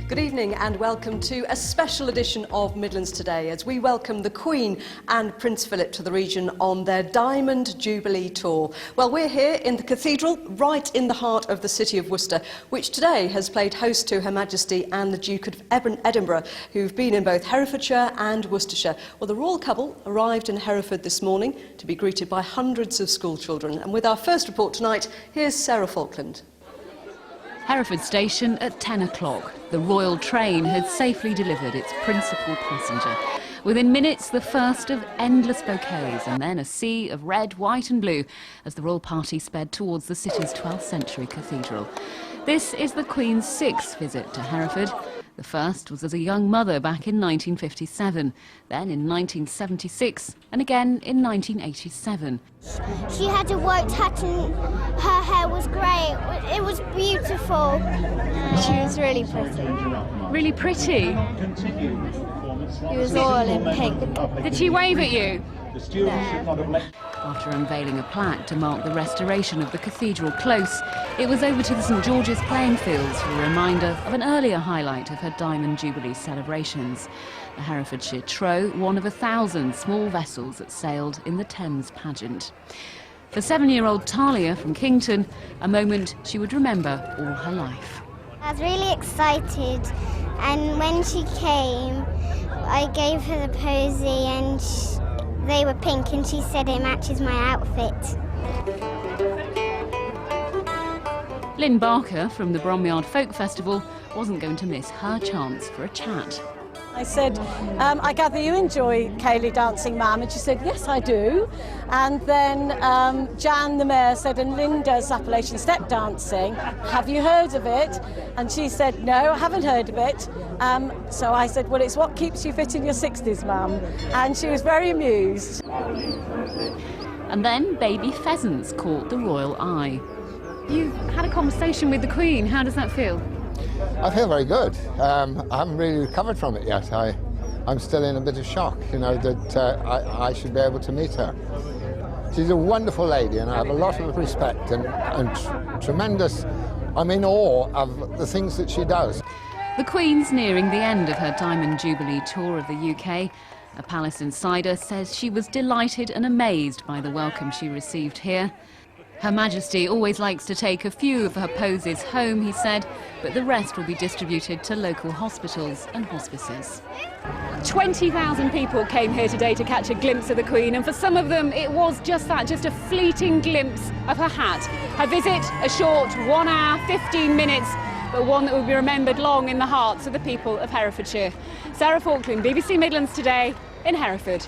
Good evening and welcome to a special edition of Midlands Today as we welcome the Queen and Prince Philip to the region on their Diamond Jubilee tour. Well, we're here in the Cathedral, right in the heart of the city of Worcester, which today has played host to Her Majesty and the Duke of Edinburgh, who've been in both Herefordshire and Worcestershire. Well, the royal couple arrived in Hereford this morning to be greeted by hundreds of school children. And with our first report tonight, here's Sarah Falkland. Hereford Station at 10 o'clock. The royal train had safely delivered its principal passenger. Within minutes, the first of endless bouquets, and then a sea of red, white and blue as the royal party sped towards the city's 12th century cathedral. This is the Queen's sixth visit to Hereford. The first was as a young mother back in 1957, then in 1976 and again in 1987. She had a white hat and her hair was grey. It was beautiful. She was really pretty. Really pretty? It was all in pink. Did she wave at you? No. After unveiling a plaque to mark the restoration of the cathedral close, it was over to the St George's playing fields for a reminder of an earlier highlight of her Diamond Jubilee celebrations. The Herefordshire Trow, one of 1,000 small vessels that sailed in the Thames pageant. For 7-year-old Talia from Kington, a moment she would remember all her life. I was really excited, and when she came, I gave her the posy and they were pink and she said it matches my outfit. Lynn Barker from the Bromyard Folk Festival wasn't going to miss her chance for a chat. I said, I gather you enjoy Kaylee dancing, Mum? And she said, yes, I do. And then Jan, the mayor, said, and Lynn does Appalachian step dancing. Have you heard of it? And she said, no, I haven't heard of it. So I said, well, it's what keeps you fit in your 60s, Mum. And she was very amused. And then baby pheasants caught the royal eye. You've had a conversation with the Queen. How does that feel? I feel very good. I haven't really recovered from it yet. I'm still in a bit of shock, you know, that I should be able to meet her. She's a wonderful lady and I have a lot of respect and tremendous, I'm in awe of the things that she does. The Queen's nearing the end of her Diamond Jubilee tour of the UK. A palace insider says she was delighted and amazed by the welcome she received here. Her Majesty always likes to take a few of her poses home, he said, but the rest will be distributed to local hospitals and hospices. 20,000 people came here today to catch a glimpse of the Queen, and for some of them it was just that, just a fleeting glimpse of her hat. Her visit, a short 1 hour, 15 minutes, but one that will be remembered long in the hearts of the people of Herefordshire. Sarah Falkland, BBC Midlands Today in Hereford.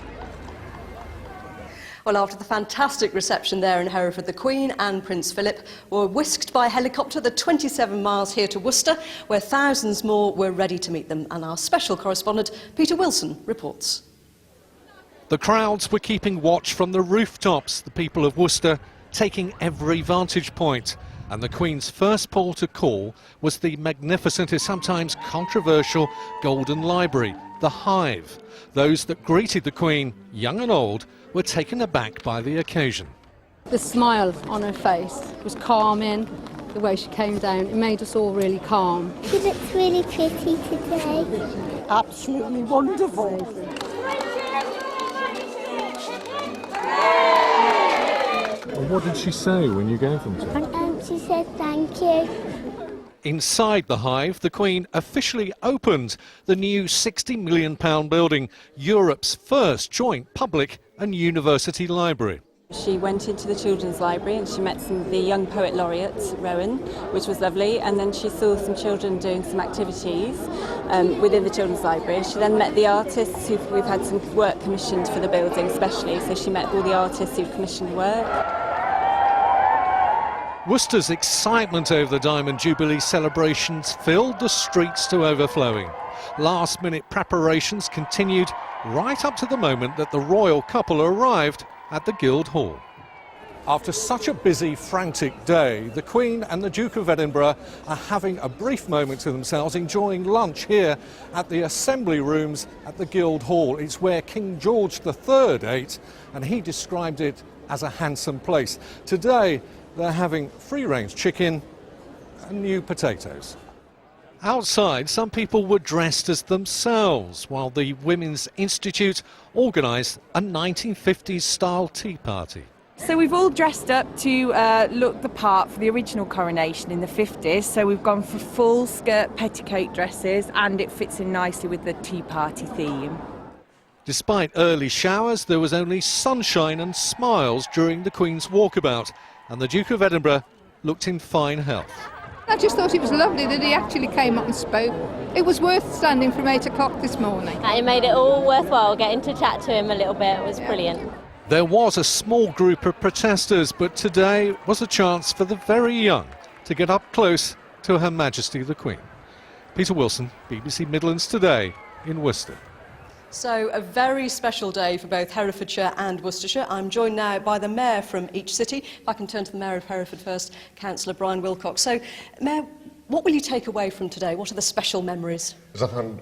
Well, after the fantastic reception there in Hereford, the Queen and Prince Philip were whisked by helicopter the 27 miles here to Worcester, where thousands more were ready to meet them. And our special correspondent, Peter Wilson, reports. The crowds were keeping watch from the rooftops, the people of Worcester taking every vantage point. And the Queen's first port of call was the magnificent and sometimes controversial Golden Library, the Hive. Those that greeted the Queen, young and old, were taken aback by the occasion. The smile on her face was calming, the way she came down, it made us all really calm. She looks really pretty today. Absolutely wonderful. What did she say when you gave them to her? She said thank you. Inside the Hive, the Queen officially opened the new £60 million building, Europe's first joint public and university library. She went into the children's library and she met the young poet laureate, Rowan, which was lovely, and then she saw some children doing some activities within the children's library. She then met the artists we've had some work commissioned for the building especially, so she met all the artists who've commissioned work. Worcester's excitement over the Diamond Jubilee celebrations filled the streets to overflowing. Last-minute preparations continued right up to the moment that the royal couple arrived at the Guildhall. After such a busy, frantic day, the Queen and the Duke of Edinburgh are having a brief moment to themselves, enjoying lunch here at the Assembly Rooms at the Guildhall. It's where King George III ate, and he described it as a handsome place. Today, they're having free-range chicken and new potatoes. Outside, some people were dressed as themselves, while the Women's Institute organised a 1950s-style tea party. So we've all dressed up to look the part for the original coronation in the 50s. So we've gone for full skirt petticoat dresses, and it fits in nicely with the tea party theme. Despite early showers, there was only sunshine and smiles during the Queen's walkabout, and the Duke of Edinburgh looked in fine health. I just thought it was lovely that he actually came up and spoke. It was worth standing from 8 o'clock this morning. And it made it all worthwhile getting to chat to him a little bit. It was brilliant. There was a small group of protesters, but today was a chance for the very young to get up close to Her Majesty the Queen. Peter Wilson, BBC Midlands Today in Worcester. So a very special day for both Herefordshire and Worcestershire. I'm joined now by the Mayor from each city. If I can turn to the Mayor of Hereford first, Councillor Brian Wilcox. So, Mayor, what will you take away from today? What are the special memories?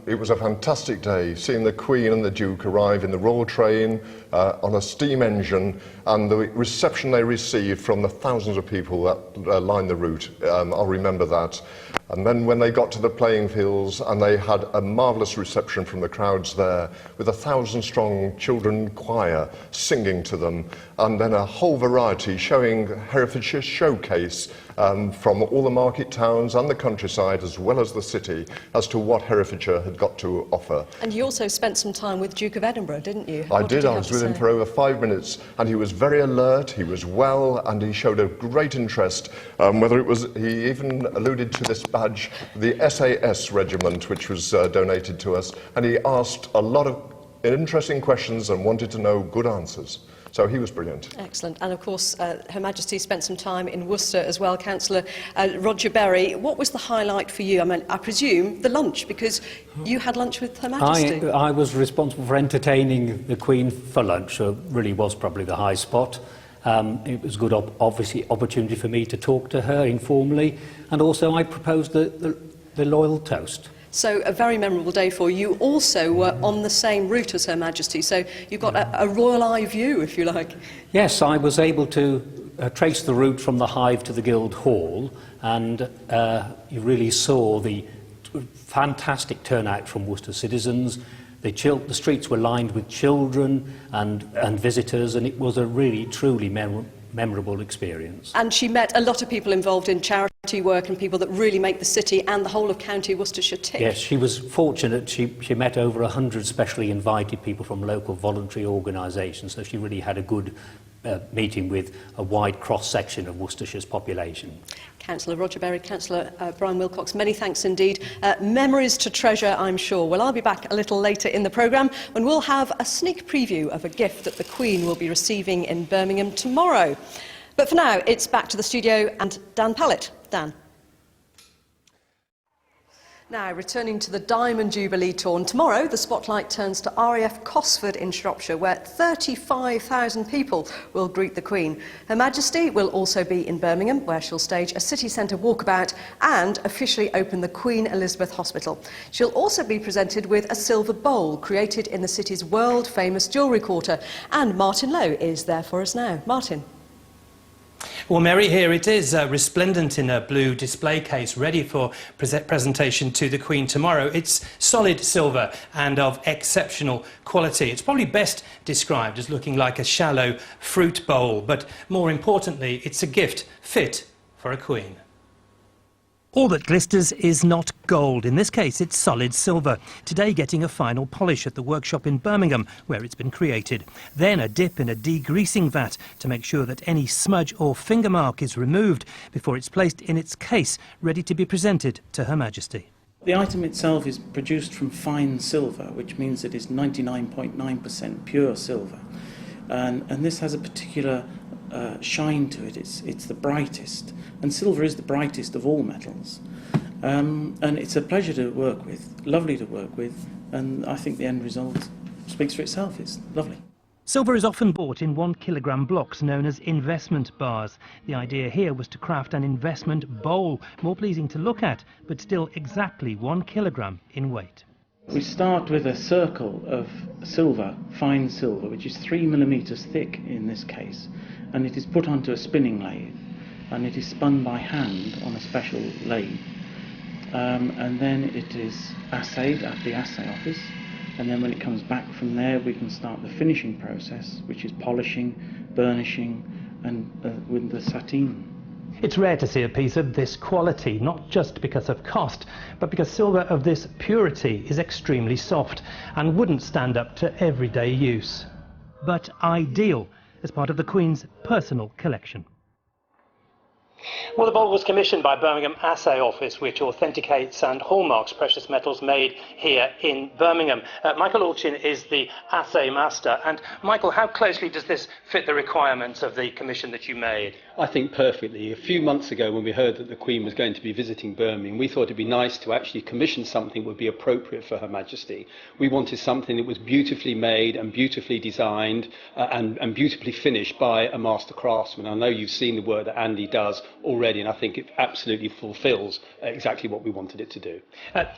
It was a fantastic day, seeing the Queen and the Duke arrive in the Royal train on a steam engine, and the reception they received from the thousands of people that lined the route. I'll remember that. And then when they got to the playing fields, and they had a marvellous reception from the crowds there, with a 1,000-strong children choir singing to them, and then a whole variety showing Herefordshire showcase from all the market towns and the countryside, as well as the city, as to what Herefordshire had got to offer. And you also spent some time with Duke of Edinburgh, didn't you? I did. I was with him for over 5 minutes, and he was very alert, he was well, and he showed a great interest. He even alluded to this badge, the SAS regiment, which was donated to us, and he asked a lot of interesting questions and wanted to know good answers. So he was brilliant. Excellent. And of course, Her Majesty spent some time in Worcester as well. Councillor Roger Berry, what was the highlight for you? I mean, I presume the lunch, because you had lunch with Her Majesty. I was responsible for entertaining the Queen for lunch, so it really was probably the high spot. It was a good, obviously, opportunity for me to talk to her informally, and also I proposed the loyal toast. So a very memorable day for you. You also were on the same route as Her Majesty, so you got a royal eye view, if you like. Yes, I was able to trace the route from the Hive to the Guildhall, and you really saw the fantastic turnout from Worcester citizens. The streets were lined with children and visitors, and it was a really, truly memorable experience. And she met a lot of people involved in charity work and people that really make the city and the whole of County Worcestershire tick. Yes, she was fortunate. She met over 100 specially invited people from local voluntary organisations, so she really had a good meeting with a wide cross-section of Worcestershire's population. Councillor Roger Berry, Councillor Brian Wilcox, many thanks indeed. Memories to treasure, I'm sure. Well, I'll be back a little later in the programme when we'll have a sneak preview of a gift that the Queen will be receiving in Birmingham tomorrow. But for now, it's back to the studio and Dan Pallett. Dan. Now, returning to the Diamond Jubilee Tour, and tomorrow the spotlight turns to RAF Cosford in Shropshire, where 35,000 people will greet the Queen. Her Majesty will also be in Birmingham, where she'll stage a city centre walkabout and officially open the Queen Elizabeth Hospital. She'll also be presented with a silver bowl created in the city's world-famous jewellery quarter. And Martin Lowe is there for us now. Martin. Well, Mary, here it is, resplendent in a blue display case, ready for presentation to the Queen tomorrow. It's solid silver and of exceptional quality. It's probably best described as looking like a shallow fruit bowl, but more importantly, it's a gift fit for a Queen. All that glisters is not gold. In this case, it's solid silver. Today getting a final polish at the workshop in Birmingham, where it's been created. Then a dip in a degreasing vat to make sure that any smudge or finger mark is removed before it's placed in its case, ready to be presented to Her Majesty. The item itself is produced from fine silver, which means it is 99.9% pure silver. And this has a particular shine to it. It's the brightest, and silver is the brightest of all metals, and it's a pleasure to work with, lovely to work with, and I think the end result speaks for itself. It's lovely. Silver is often bought in 1 kilogram blocks known as investment bars. The idea here was to craft an investment bowl, more pleasing to look at, but still exactly 1 kilogram in weight. We start with a circle of silver, fine silver, which is 3 millimeters thick in this case, and it is put onto a spinning lathe, and it is spun by hand on a special lathe. and then it is assayed at the assay office, and then when it comes back from there we can start the finishing process, which is polishing, burnishing and with the sateen. It's rare to see a piece of this quality, not just because of cost, but because silver of this purity is extremely soft and wouldn't stand up to everyday use. But ideal as part of the Queen's personal collection. Well, the bowl was commissioned by Birmingham Assay Office, which authenticates and hallmarks precious metals made here in Birmingham. Michael Alchin is the assay master. And Michael, how closely does this fit the requirements of the commission that you made? I think perfectly. A few months ago, when we heard that the Queen was going to be visiting Birmingham, we thought it'd be nice to actually commission something that would be appropriate for Her Majesty. We wanted something that was beautifully made and beautifully designed and beautifully finished by a master craftsman. I know you've seen the work that Andy does already, and I think it absolutely fulfills exactly what we wanted it to do.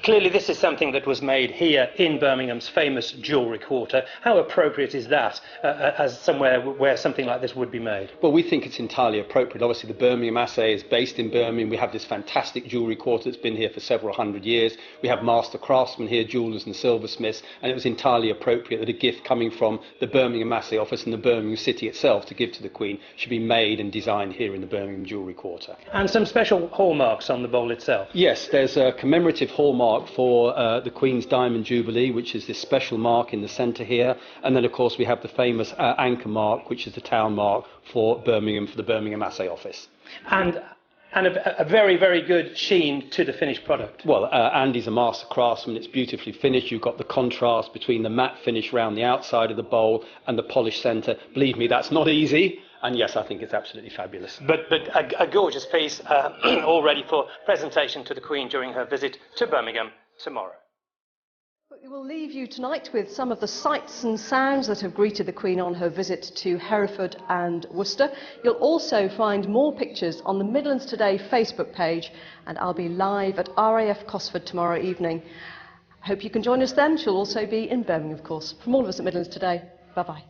Clearly, this is something that was made here in Birmingham's famous jewellery quarter. How appropriate is that as somewhere where something like this would be made? Well, we think it's entirely appropriate. Obviously, the Birmingham Assay is based in Birmingham. We have this fantastic jewellery quarter that's been here for several hundred years. We have master craftsmen here, jewellers and silversmiths, and it was entirely appropriate that a gift coming from the Birmingham Assay Office and the Birmingham City itself to give to the Queen should be made and designed here in the Birmingham Jewellery Quarter. And some special hallmarks on the bowl itself? Yes, there's a commemorative hallmark for the Queen's Diamond Jubilee, which is this special mark in the centre here. And then, of course, we have the famous anchor mark, which is the town mark for Birmingham, for the Birmingham Assay Office. And a very, very good sheen to the finished product. Well, Andy's a master craftsman. It's beautifully finished. You've got the contrast between the matte finish around the outside of the bowl and the polished centre. Believe me, that's not easy. And yes, I think it's absolutely fabulous. But a gorgeous piece, all ready for presentation to the Queen during her visit to Birmingham tomorrow. We will leave you tonight with some of the sights and sounds that have greeted the Queen on her visit to Hereford and Worcester. You'll also find more pictures on the Midlands Today Facebook page, and I'll be live at RAF Cosford tomorrow evening. I hope you can join us then. She'll also be in Birmingham, of course. From all of us at Midlands Today, bye-bye.